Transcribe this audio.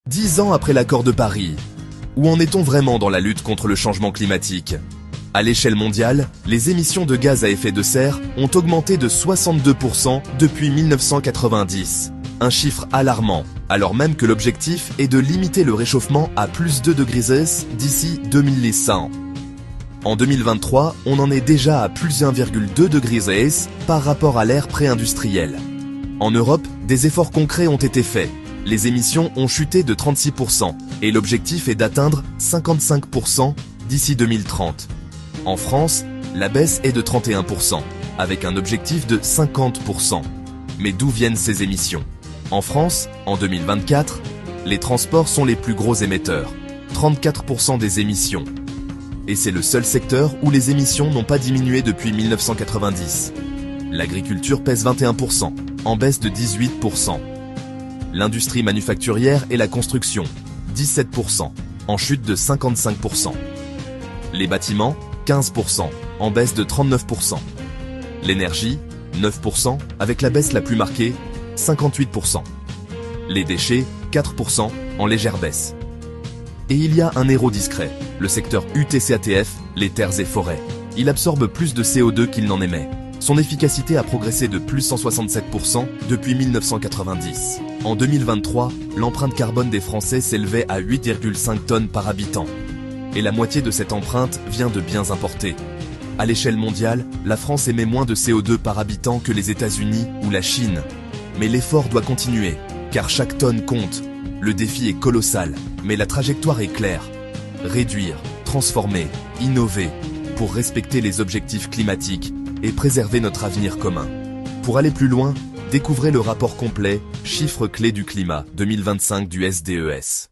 10 ans après l'accord de Paris, où en est-on vraiment dans la lutte contre le changement climatique? À l'échelle mondiale, les émissions de gaz à effet de serre ont augmenté de 62% depuis 1990. Un chiffre alarmant, alors même que l'objectif est de limiter le réchauffement à plus 2 degrés C d'ici 2100. En 2023, on en est déjà à plus 1,2 degrés C par rapport à l'ère pré-industrielle. En Europe, des efforts concrets ont été faits. Les émissions ont chuté de 36% et l'objectif est d'atteindre 55% d'ici 2030. En France, la baisse est de 31%, avec un objectif de 50%. Mais d'où viennent ces émissions? En France, en 2024, les transports sont les plus gros émetteurs, 34% des émissions. Et c'est le seul secteur où les émissions n'ont pas diminué depuis 1990. L'agriculture pèse 21%, en baisse de 18%. L'industrie manufacturière et la construction, 17%, en chute de 55%. Les bâtiments, 15%, en baisse de 39%. L'énergie, 9%, avec la baisse la plus marquée, 58%. Les déchets, 4%, en légère baisse. Et il y a un héros discret, le secteur UTCATF, les terres et forêts. Il absorbe plus de CO2 qu'il n'en émet. Son efficacité a progressé de plus 167% depuis 1990. En 2023, l'empreinte carbone des Français s'élevait à 8,5 tonnes par habitant. Et la moitié de cette empreinte vient de biens importés. À l'échelle mondiale, la France émet moins de CO2 par habitant que les États-Unis ou la Chine. Mais l'effort doit continuer, car chaque tonne compte. Le défi est colossal, mais la trajectoire est claire. Réduire, transformer, innover, pour respecter les objectifs climatiques et préserver notre avenir commun. Pour aller plus loin, découvrez le rapport complet « Chiffres clés du climat 2025 du SDES ».